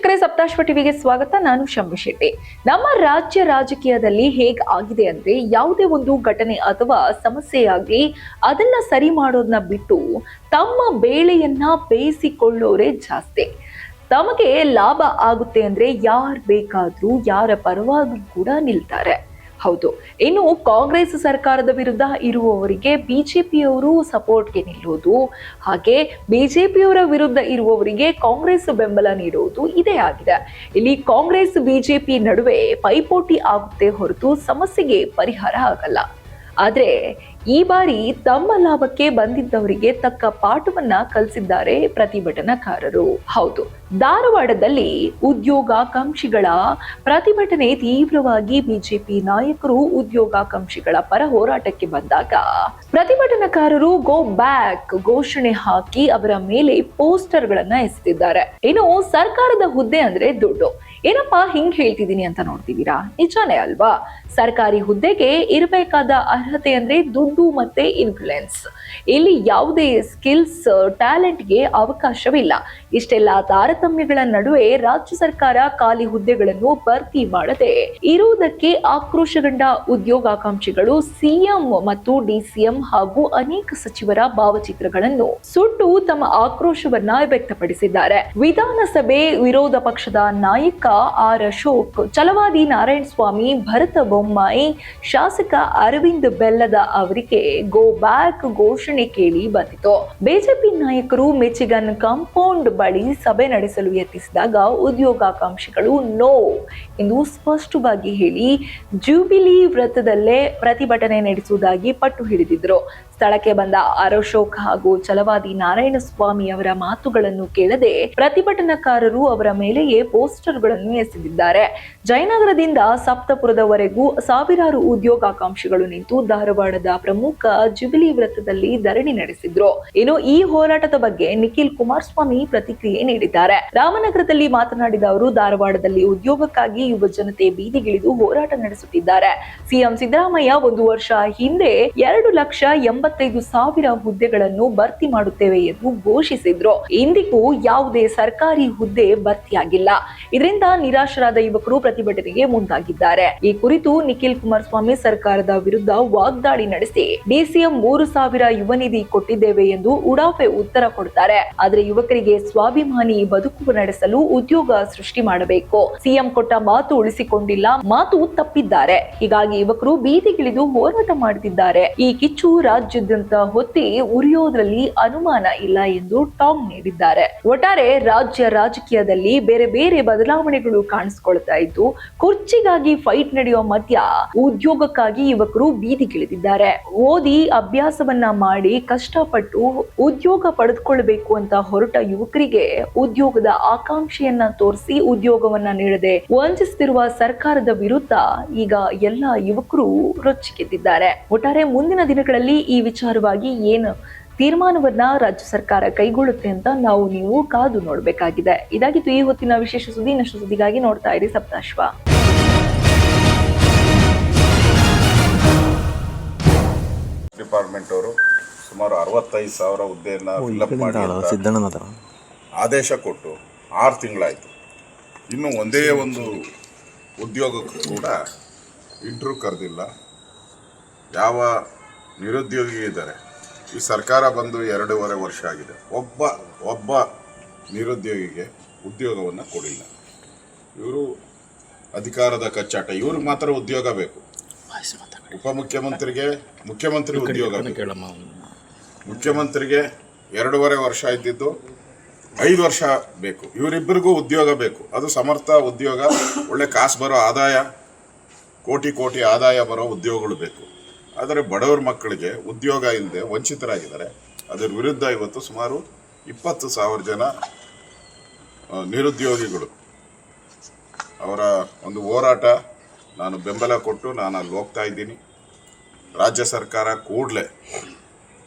ವೀಕ್ಷಕರೇ, ಸಪ್ತಾಶ್ವ ಟಿವಿಗೆ ಸ್ವಾಗತ. ನಾನು ಶಂಭು ಶೆಟ್ಟಿ. ನಮ್ಮ ರಾಜ್ಯ ರಾಜಕೀಯದಲ್ಲಿ ಹೇಗೆ ಆಗಿದೆ ಅಂದ್ರೆ, ಯಾವುದೇ ಒಂದು ಘಟನೆ ಅಥವಾ ಸಮಸ್ಯೆಯಾಗಿ ಅದನ್ನ ಸರಿ ಮಾಡೋದನ್ನ ಬಿಟ್ಟು ತಮ್ಮ ಬೇಳೆಯನ್ನ ಬೇಯಿಸಿಕೊಳ್ಳೋರೇ ಜಾಸ್ತಿ. ತಮಗೆ ಲಾಭ ಆಗುತ್ತೆ ಅಂದ್ರೆ ಯಾರು ಬೇಕಾದ್ರೂ ಯಾರ ಪರವಾಗಿ ಕೂಡ ನಿಲ್ತಾರೆ. ಹೌದು, ಇನ್ನು ಕಾಂಗ್ರೆಸ್ ಸರ್ಕಾರದ ವಿರುದ್ಧ ಇರುವವರಿಗೆ ಬಿಜೆಪಿಯವರು ಸಪೋರ್ಟ್ಗೆ ನಿಲ್ಲೋದು, ಹಾಗೆ ಬಿಜೆಪಿಯವರ ವಿರುದ್ಧ ಇರುವವರಿಗೆ ಕಾಂಗ್ರೆಸ್ ಬೆಂಬಲ ನೀಡುವುದು ಇದೇ ಆಗಿದೆ. ಇಲ್ಲಿ ಕಾಂಗ್ರೆಸ್ ಬಿಜೆಪಿ ನಡುವೆ ಪೈಪೋಟಿ ಆಗುತ್ತೆ ಹೊರತು ಸಮಸ್ಯೆಗೆ ಪರಿಹಾರ ಆಗಲ್ಲ. ಆದ್ರೆ ಈ ಬಾರಿ ತಮ್ಮ ಲಾಭಕ್ಕೆ ಬಂದಿದ್ದವರಿಗೆ ತಕ್ಕ ಪಾಠವನ್ನ ಕಲಿಸಿದ್ದಾರೆ ಪ್ರತಿಭಟನಾಕಾರರು. ಹೌದು, ಧಾರವಾಡದಲ್ಲಿ ಉದ್ಯೋಗಾಕಾಂಕ್ಷಿಗಳ ಪ್ರತಿಭಟನೆ ತೀವ್ರವಾಗಿ ಬಿಜೆಪಿ ನಾಯಕರು ಉದ್ಯೋಗಾಕಾಂಕ್ಷಿಗಳ ಪರ ಹೋರಾಟಕ್ಕೆ ಬಂದಾಗ ಪ್ರತಿಭಟನಾಕಾರರು ಗೋ ಬ್ಯಾಕ್ ಘೋಷಣೆ ಹಾಕಿ ಅವರ ಮೇಲೆ ಪೋಸ್ಟರ್ ಗಳನ್ನ ಎಸೆದಿದ್ದಾರೆ. ಇನ್ನು ಸರ್ಕಾರದ ಹುದ್ದೆ ಅಂದ್ರೆ ದುಡ್ಡು. ಏನಪ್ಪಾ ಹಿಂಗ್ ಹೇಳ್ತಿದೀನಿ ಅಂತ ನೋಡ್ತಿದ್ದೀರಾ? ನಿಜಾನೇ ಅಲ್ವಾ? ಸರ್ಕಾರಿ ಹುದ್ದೆಗೆ ಇರಬೇಕಾದ ಅರ್ಹತೆ ಅಂದ್ರೆ ದುಡ್ಡು ಮತ್ತೆ ಇನ್ಫ್ಲುಯೆನ್ಸ್. ಇಲ್ಲಿ ಯಾವುದೇ ಸ್ಕಿಲ್ಸ್ ಟ್ಯಾಲೆಂಟ್ಗೆ ಅವಕಾಶವಿಲ್ಲ. ಇಷ್ಟೆಲ್ಲ ತಾರತಮ್ಯಗಳ ನಡುವೆ ರಾಜ್ಯ ಸರ್ಕಾರ ಖಾಲಿ ಹುದ್ದೆಗಳನ್ನು ಭರ್ತಿ ಮಾಡದೆ ಇರುವುದಕ್ಕೆ ಆಕ್ರೋಶಗೊಂಡ ಉದ್ಯೋಗಾಕಾಂಕ್ಷಿಗಳು ಸಿಎಂ ಮತ್ತು ಡಿಸಿಎಂ ಹಾಗೂ ಅನೇಕ ಸಚಿವರ ಭಾವಚಿತ್ರಗಳನ್ನು ಸುಟ್ಟು ತಮ್ಮ ಆಕ್ರೋಶವನ್ನ ವ್ಯಕ್ತಪಡಿಸಿದ್ದಾರೆ. ವಿಧಾನಸಭೆ ವಿರೋಧ ಪಕ್ಷದ ನಾಯಕ ಆರ್ ಅಶೋಕ್, ಛಲವಾದಿ ನಾರಾಯಣಸ್ವಾಮಿ, ಭರತ ಬೊಮ್ಮಾಯಿ, ಶಾಸಕ ಅರವಿಂದ್ ಬೆಲ್ಲದ ಅವರಿಗೆ ಗೋ ಬ್ಯಾಕ್ ಘೋಷಣೆ ಕೇಳಿ ಬಂದಿತು. ಬಿಜೆಪಿ ನಾಯಕರು ಮಿಚಿಗನ್ ಕಾಂಪೌಂಡ್ ಬಳಿ ಸಭೆ ನಡೆಸಲು ಯತ್ನಿಸಿದಾಗ ಉದ್ಯೋಗಾಕಾಂಕ್ಷಿಗಳು ನೋ ಎಂದು ಸ್ಪಷ್ಟವಾಗಿ ಹೇಳಿ ಜೂಬಿಲಿ ವೃತ್ತದಲ್ಲೇ ಪ್ರತಿಭಟನೆ ನಡೆಸುವುದಾಗಿ ಪಟ್ಟು ಹಿಡಿದಿದ್ರು. ಸ್ಥಳಕ್ಕೆ ಬಂದ ಆರ್ ಅಶೋಕ್ ಹಾಗೂ ಛಲವಾದಿ ನಾರಾಯಣಸ್ವಾಮಿ ಅವರ ಮಾತುಗಳನ್ನು ಕೇಳದೆ ಪ್ರತಿಭಟನಾಕಾರರು ಅವರ ಮೇಲೆಯೇ ಪೋಸ್ಟರ್ಗಳನ್ನು ಎಸೆದಿದ್ದಾರೆ. ಜಯನಗರದಿಂದ ಸಪ್ತಪುರದವರೆಗೂ ಸಾವಿರಾರು ಉದ್ಯೋಗಾಕಾಂಕ್ಷಿಗಳು ನಿಂತು ಧಾರವಾಡದ ಪ್ರಮುಖ ಜುಬಿಲಿ ವೃತ್ತದಲ್ಲಿ ಧರಣಿ ನಡೆಸಿದ್ರು. ಇನ್ನು ಈ ಹೋರಾಟದ ಬಗ್ಗೆ ನಿಖಿಲ್ ಕುಮಾರಸ್ವಾಮಿ ಪ್ರತಿಕ್ರಿಯೆ ನೀಡಿದ್ದಾರೆ. ರಾಮನಗರದಲ್ಲಿ ಮಾತನಾಡಿದ ಅವರು, ಧಾರವಾಡದಲ್ಲಿ ಉದ್ಯೋಗಕ್ಕಾಗಿ ಯುವ ಜನತೆ ಬೀದಿಗಿಳಿದು ಹೋರಾಟ ನಡೆಸುತ್ತಿದ್ದಾರೆ. ಸಿಎಂ ಸಿದ್ದರಾಮಯ್ಯ 1 ವರ್ಷ ಹಿಂದೆ 2,85,000 ಹುದ್ದೆಗಳನ್ನು ಭರ್ತಿ ಮಾಡುತ್ತೇವೆ ಎಂದು ಘೋಷಿಸಿದ್ರು. ಇಂದಿಗೂ ಯಾವುದೇ ಸರ್ಕಾರಿ ಹುದ್ದೆ ಭರ್ತಿಯಾಗಿಲ್ಲ. ಇದರಿಂದ ನಿರಾಶರಾದ ಯುವಕರು ಪ್ರತಿಭಟನೆಗೆ ಮುಂದಾಗಿದ್ದಾರೆ. ಈ ಕುರಿತು ನಿಖಿಲ್ ಕುಮಾರಸ್ವಾಮಿ ಸರ್ಕಾರದ ವಿರುದ್ಧ ವಾಗ್ದಾಳಿ ನಡೆಸಿ ಡಿಸಿಎಂ 3,000 ಯುವ ನಿಧಿ ಕೊಟ್ಟಿದ್ದೇವೆ ಎಂದು ಉಡಾಫೆ ಉತ್ತರ ಕೊಡ್ತಾರೆ. ಆದ್ರೆ ಯುವಕರಿಗೆ ಸ್ವಾಭಿಮಾನಿ ಬದುಕು ನಡೆಸಲು ಉದ್ಯೋಗ ಸೃಷ್ಟಿ ಮಾಡಬೇಕು. ಸಿಎಂ ಕೊಟ್ಟ ಮಾತು ಉಳಿಸಿಕೊಂಡಿಲ್ಲ, ಮಾತು ತಪ್ಪಿದ್ದಾರೆ. ಹೀಗಾಗಿ ಯುವಕರು ಬೀದಿಗಿಳಿದು ಹೋರಾಟ ಮಾಡುತ್ತಿದ್ದಾರೆ. ಈ ಕಿಚ್ಚು ರಾಜ್ಯಾದ್ಯಂತ ಹೊತ್ತಿ ಉರಿಯೋದ್ರಲ್ಲಿ ಅನುಮಾನ ಇಲ್ಲ ಎಂದು ಟಾಂಗ್ ನೀಡಿದ್ದಾರೆ. ಒಟ್ಟಾರೆ ರಾಜ್ಯ ರಾಜಕೀಯದಲ್ಲಿ ಬೇರೆ ಬೇರೆ ಬದಲಾವಣೆಗಳು ಕಾಣಿಸಿಕೊಳ್ತಾ ಇದ್ದು, ಕುರ್ಚಿಗಾಗಿ ಫೈಟ್ ನಡೆಯುವ ಮಧ್ಯ ಉದ್ಯೋಗಕ್ಕಾಗಿ ಯುವಕರು ಬೀದಿಗಿಳಿದಿದ್ದಾರೆ. ಓದಿ ಅಭ್ಯಾಸವನ್ನ ಮಾಡಿ ಕಷ್ಟಪಟ್ಟು ಉದ್ಯೋಗ ಪಡೆದುಕೊಳ್ಳಬೇಕು ಅಂತ ಹೊರಟ ಯುವಕರಿಗೆ ಉದ್ಯೋಗದ ಆಕಾಂಕ್ಷೆಯನ್ನ ತೋರಿಸಿ ಉದ್ಯೋಗವನ್ನ ನೀಡದೆ ವಂಚಿಸುತ್ತಿರುವ ಸರ್ಕಾರದ ವಿರುದ್ಧ ಈಗ ಎಲ್ಲ ಯುವಕರು ರೊಚ್ಚಿಗೆದ್ದಿದ್ದಾರೆ. ಒಟ್ಟಾರೆ ಮುಂದಿನ ದಿನಗಳಲ್ಲಿ ಈ ವಿಚಾರವಾಗಿ ಏನು ತೀರ್ಮಾನವನ್ನ ರಾಜ್ಯ ಸರ್ಕಾರ ಕೈಗೊಳ್ಳುತ್ತೆ ಅಂತ ನೀವು ಕಾದು ನೋಡಬೇಕಾಗಿದೆ. ಇದಾಗಿತ್ತು ಈ ಹೊತ್ತಿನ ವಿಶೇಷ ಸುದ್ದಿ. ಇನ್ನಷ್ಟು ಸುದ್ದಿಗಾಗಿ ನೋಡ್ತಾ ಇರಿ ಸಪ್ತಾಶ್ವ. ಡಿಪಾರ್ಟ್ಮೆಂಟ್ ಅವರು ಸುಮಾರು 65,000 ಹುದ್ದೆಯನ್ನು ಫಿಲ್ಅಪ್ ಮಾಡಿ ಆದೇಶ ಕೊಟ್ಟು 6 ತಿಂಗಳಾಯಿತು. ಇನ್ನು ಒಂದೇ ಒಂದು ಉದ್ಯೋಗಕ್ಕೂ ಕೂಡ ಇಂಟರ್ವ್ಯೂ ಕರೆದಿಲ್ಲ. ಯಾವ ನಿರುದ್ಯೋಗಿ ಇದ್ದಾರೆ, ಈ ಸರ್ಕಾರ ಬಂದು 2.5 ವರ್ಷ ಆಗಿದೆ. ಒಬ್ಬ ನಿರುದ್ಯೋಗಿಗೆ ಉದ್ಯೋಗವನ್ನು ಕೊಡಿಲ್ಲ. ಇವರು ಅಧಿಕಾರದ ಕಚ್ಚಾಟ. ಇವ್ರಿಗೆ ಮಾತ್ರ ಉದ್ಯೋಗ ಬೇಕು. ಮುಖ್ಯಮಂತ್ರಿ ಉದ್ಯೋಗ ಬೇಕು. ಮುಖ್ಯಮಂತ್ರಿಗೆ 2.5 ವರ್ಷ ಇದ್ದಿದ್ದು 5 ವರ್ಷ ಬೇಕು. ಇವರಿಬ್ಬರಿಗೂ ಉದ್ಯೋಗ ಬೇಕು. ಅದು ಸಮರ್ಥ ಉದ್ಯೋಗ, ಒಳ್ಳೆ ಕಾಸು ಬರೋ ಆದಾಯ, ಕೋಟಿ ಆದಾಯ ಬರೋ ಉದ್ಯೋಗಗಳು ಬೇಕು. ಆದರೆ ಬಡವರ ಮಕ್ಕಳಿಗೆ ಉದ್ಯೋಗ ಇಲ್ಲದೆ ವಂಚಿತರಾಗಿದ್ದಾರೆ. ಅದರ ವಿರುದ್ಧ ಇವತ್ತು ಸುಮಾರು 20,000 ಜನ ನಿರುದ್ಯೋಗಿಗಳು ಅವರ ಒಂದು ಹೋರಾಟ ನಾನು ಬೆಂಬಲ ಕೊಟ್ಟು ನಾನು ಅಲ್ಲಿ ಹೋಗ್ತಾ ಇದ್ದೀನಿ. ರಾಜ್ಯ ಸರ್ಕಾರ ಕೂಡಲೇ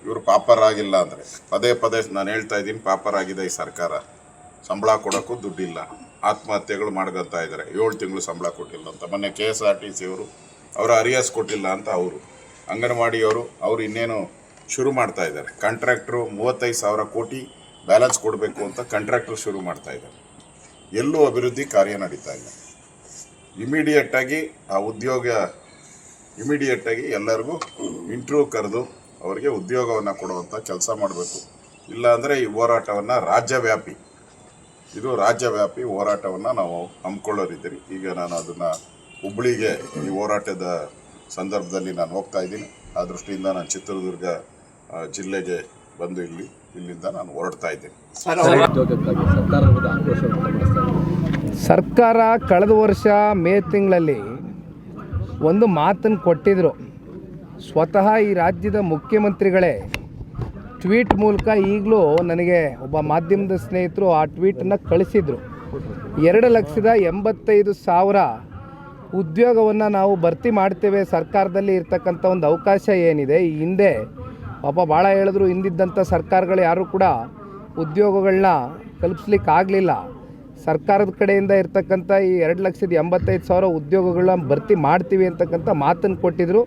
ಇವರು ಪಾಪರಾಗಿಲ್ಲ ಅಂದರೆ, ಪದೇ ನಾನು ಹೇಳ್ತಾ ಇದ್ದೀನಿ, ಪಾಪರಾಗಿದೆ ಈ ಸರ್ಕಾರ. ಸಂಬಳ ಕೊಡೋಕ್ಕೂ ದುಡ್ಡಿಲ್ಲ, ಆತ್ಮಹತ್ಯೆಗಳು ಮಾಡ್ಕೊತಾ ಇದ್ದಾರೆ. 7 ತಿಂಗಳು ಸಂಬಳ ಕೊಟ್ಟಿಲ್ಲ ಅಂತ ಮೊನ್ನೆ KSRTC ಅವರು ಅವರ ಅರಿಯಸ್ ಕೊಟ್ಟಿಲ್ಲ ಅಂತ ಅಂಗನವಾಡಿಯವರು ಇನ್ನೇನು ಶುರು ಮಾಡ್ತಾ ಇದ್ದಾರೆ. ಕಾಂಟ್ರಾಕ್ಟ್ರು 35,000 ಕೋಟಿ ಬ್ಯಾಲೆನ್ಸ್ ಕೊಡಬೇಕು ಅಂತ ಕಾಂಟ್ರಾಕ್ಟ್ರು ಶುರು ಮಾಡ್ತಾ ಇದ್ದಾರೆ. ಎಲ್ಲೂ ಅಭಿವೃದ್ಧಿ ಕಾರ್ಯ ನಡೀತಾ ಇಲ್ಲ. ಇಮಿಡಿಯೇಟಾಗಿ ಎಲ್ಲರಿಗೂ ಇಂಟರ್ವ್ಯೂ ಕರೆದು ಅವರಿಗೆ ಉದ್ಯೋಗವನ್ನು ಕೊಡುವಂಥ ಕೆಲಸ ಮಾಡಬೇಕು. ಇಲ್ಲಾಂದರೆ ಈ ಹೋರಾಟವನ್ನು ರಾಜ್ಯವ್ಯಾಪಿ ಹೋರಾಟವನ್ನು ನಾವು ಹಮ್ಮಿಕೊಳ್ಳೋರಿದ್ದೀರಿ. ಈಗ ನಾನು ಅದನ್ನು ಹುಬ್ಬಳ್ಳಿಗೆ ಈ ಹೋರಾಟದ ಸಂದರ್ಭದಲ್ಲಿ ನಾನು ಹೋಗ್ತಾ ಇದ್ದೀನಿ. ಆ ದೃಷ್ಟಿಯಿಂದ ನಾನು ಚಿತ್ರದುರ್ಗ ಜಿಲ್ಲೆಗೆ ಬಂದು ಇಲ್ಲಿಂದ ನಾನು ಹೊರಡ್ತಾ ಇದ್ದೀನಿ. ಸರ್ಕಾರ ಕಳೆದ ವರ್ಷ ಮೇ ತಿಂಗಳಲ್ಲಿ ಒಂದು ಮಾತನ್ನು ಕೊಟ್ಟಿದ್ದರು. ಸ್ವತಃ ಈ ರಾಜ್ಯದ ಮುಖ್ಯಮಂತ್ರಿಗಳೇ ಟ್ವೀಟ್ ಮೂಲಕ ಈಗಲೂ ನನಗೆ ಒಬ್ಬ ಮಾಧ್ಯಮದ ಸ್ನೇಹಿತರು ಆ ಟ್ವೀಟನ್ನು ಕಳಿಸಿದರು. 2,85,000 ಉದ್ಯೋಗವನ್ನು ನಾವು ಭರ್ತಿ ಮಾಡ್ತೇವೆ. ಸರ್ಕಾರದಲ್ಲಿ ಇರ್ತಕ್ಕಂಥ ಒಂದು ಅವಕಾಶ ಏನಿದೆ, ಈ ಹಿಂದೆ ಪಾಪ ಭಾಳ ಹೇಳಿದ್ರು, ಹಿಂದಿದ್ದಂಥ ಸರ್ಕಾರಗಳು ಯಾರೂ ಕೂಡ ಉದ್ಯೋಗಗಳನ್ನ ಕಲ್ಪಿಸ್ಲಿಕ್ಕೆ ಆಗಲಿಲ್ಲ. ಸರ್ಕಾರದ ಕಡೆಯಿಂದ ಇರ್ತಕ್ಕಂಥ ಈ 2,85,000 ಉದ್ಯೋಗಗಳನ್ನ ಭರ್ತಿ ಮಾಡ್ತೀವಿ ಅಂತಕ್ಕಂಥ ಮಾತನ್ನು ಕೊಟ್ಟಿದ್ದರು.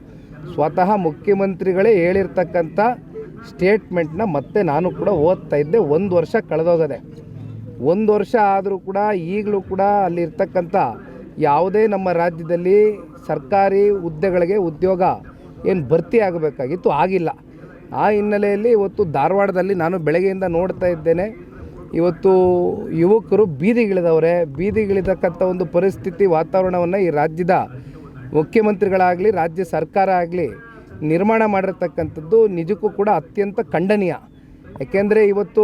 ಸ್ವತಃ ಮುಖ್ಯಮಂತ್ರಿಗಳೇ ಹೇಳಿರ್ತಕ್ಕಂಥ ಸ್ಟೇಟ್ಮೆಂಟ್ನ ಮತ್ತೆ ನಾನು ಕೂಡ ಓದ್ತಾ ಇದ್ದೆ. 1 ವರ್ಷ ಕಳೆದೋಗದೆ. 1 ವರ್ಷ ಆದರೂ ಕೂಡ ಈಗಲೂ ಕೂಡ ಅಲ್ಲಿರ್ತಕ್ಕಂಥ ಯಾವುದೇ ನಮ್ಮ ರಾಜ್ಯದಲ್ಲಿ ಸರ್ಕಾರಿ ಹುದ್ದೆಗಳಿಗೆ ಉದ್ಯೋಗ ಏನು ಭರ್ತಿ ಆಗಬೇಕಾಗಿತ್ತು, ಆಗಿಲ್ಲ. ಆ ಹಿನ್ನೆಲೆಯಲ್ಲಿ ಇವತ್ತು ಧಾರವಾಡದಲ್ಲಿ ನಾನು ಬೆಳಗ್ಗೆಯಿಂದ ನೋಡ್ತಾ ಇದ್ದೇನೆ, ಇವತ್ತು ಯುವಕರು ಬೀದಿಗಿಳಿತಕ್ಕಂಥ ಒಂದು ಪರಿಸ್ಥಿತಿ, ವಾತಾವರಣವನ್ನು ಈ ರಾಜ್ಯದ ಮುಖ್ಯಮಂತ್ರಿಗಳಾಗಲಿ ರಾಜ್ಯ ಸರ್ಕಾರ ಆಗಲಿ ನಿರ್ಮಾಣ ಮಾಡಿರ್ತಕ್ಕಂಥದ್ದು ನಿಜಕ್ಕೂ ಕೂಡ ಅತ್ಯಂತ ಖಂಡನೀಯ. ಯಾಕೆಂದರೆ ಇವತ್ತು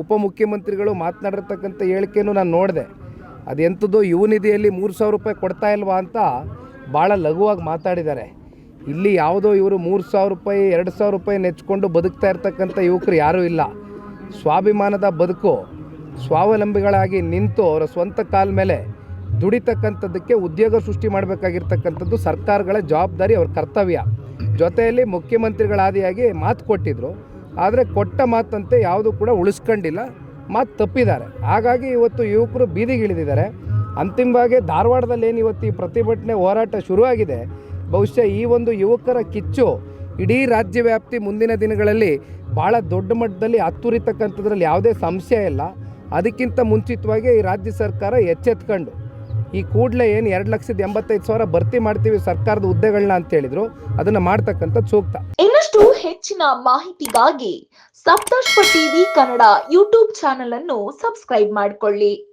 ಉಪಮುಖ್ಯಮಂತ್ರಿಗಳು ಮಾತನಾಡಿರ್ತಕ್ಕಂಥ ಹೇಳಿಕೆಯನ್ನು ನಾನು ನೋಡಿದೆ. ಅದೆಂಥದ್ದು ಯುವ ನಿಧಿಯಲ್ಲಿ 3,000 ರೂಪಾಯಿ ಕೊಡ್ತಾ ಇಲ್ವಾ ಅಂತ ಭಾಳ ಲಘುವಾಗಿ ಮಾತಾಡಿದ್ದಾರೆ. ಇಲ್ಲಿ ಯಾವುದೋ ಇವರು 3,000 ರೂಪಾಯಿ 2,000 ರೂಪಾಯಿ ನೆಚ್ಕೊಂಡು ಬದುಕ್ತಾ ಇರ್ತಕ್ಕಂಥ ಯುವಕರು ಯಾರೂ ಇಲ್ಲ. ಸ್ವಾಭಿಮಾನದ ಬದುಕು, ಸ್ವಾವಲಂಬಿಗಳಾಗಿ ನಿಂತು ಅವರ ಸ್ವಂತ ಕಾಲ ಮೇಲೆ ದುಡಿತಕ್ಕಂಥದ್ದಕ್ಕೆ ಉದ್ಯೋಗ ಸೃಷ್ಟಿ ಮಾಡಬೇಕಾಗಿರ್ತಕ್ಕಂಥದ್ದು ಸರ್ಕಾರಗಳ ಜವಾಬ್ದಾರಿ, ಅವ್ರ ಕರ್ತವ್ಯ. ಜೊತೆಯಲ್ಲಿ ಮುಖ್ಯಮಂತ್ರಿಗಳಾದಿಯಾಗಿ ಮಾತು ಕೊಟ್ಟಿದ್ದರು. ಆದರೆ ಕೊಟ್ಟ ಮಾತಂತೆ ಯಾವುದೂ ಕೂಡ ಉಳಿಸ್ಕೊಂಡಿಲ್ಲ, ಮಾತು ತಪ್ಪಿದ್ದಾರೆ. ಹಾಗಾಗಿ ಇವತ್ತು ಯುವಕರು ಬೀದಿಗಿಳಿದಿದ್ದಾರೆ. ಅಂತಿಮವಾಗಿ ಧಾರವಾಡದಲ್ಲಿ ಏನು ಇವತ್ತು ಈ ಪ್ರತಿಭಟನೆ ಹೋರಾಟ ಶುರುವಾಗಿದೆ, ಬಹುಶಃ ಈ ಒಂದು ಯುವಕರ ಕಿಚ್ಚು ಇಡೀ ರಾಜ್ಯ ವ್ಯಾಪ್ತಿ ಮುಂದಿನ ದಿನಗಳಲ್ಲಿ ಭಾಳ ದೊಡ್ಡ ಮಟ್ಟದಲ್ಲಿ ಹತ್ತುರಿತಕ್ಕಂಥದ್ರಲ್ಲಿ ಯಾವುದೇ ಸಂಶಯ ಇಲ್ಲ. ಅದಕ್ಕಿಂತ ಮುಂಚಿತವಾಗಿ ಈ ರಾಜ್ಯ ಸರ್ಕಾರ ಎಚ್ಚೆತ್ಕೊಂಡು ಈ ಕೂಡಲೇ ಏನು 2,85,000 ಭರ್ತಿ ಮಾಡ್ತೀವಿ ಸರ್ಕಾರದ ಹುದ್ದೆಗಳನ್ನ ಅಂತ ಹೇಳಿದ್ರು, ಅದನ್ನು ಮಾಡ್ತಕ್ಕಂಥದ್ದು ಸೂಕ್ತ. ಇನ್ನಷ್ಟು ಹೆಚ್ಚಿನ ಮಾಹಿತಿಗಾಗಿ ಸಪ್ತರ್ಷಿ ಟಿವಿ ಕನ್ನಡ ಯೂಟ್ಯೂಬ್ ಚಾನೆಲ್ ಅನ್ನು ಸಬ್ಸ್ಕ್ರೈಬ್ ಮಾಡಿಕೊಳ್ಳಿ.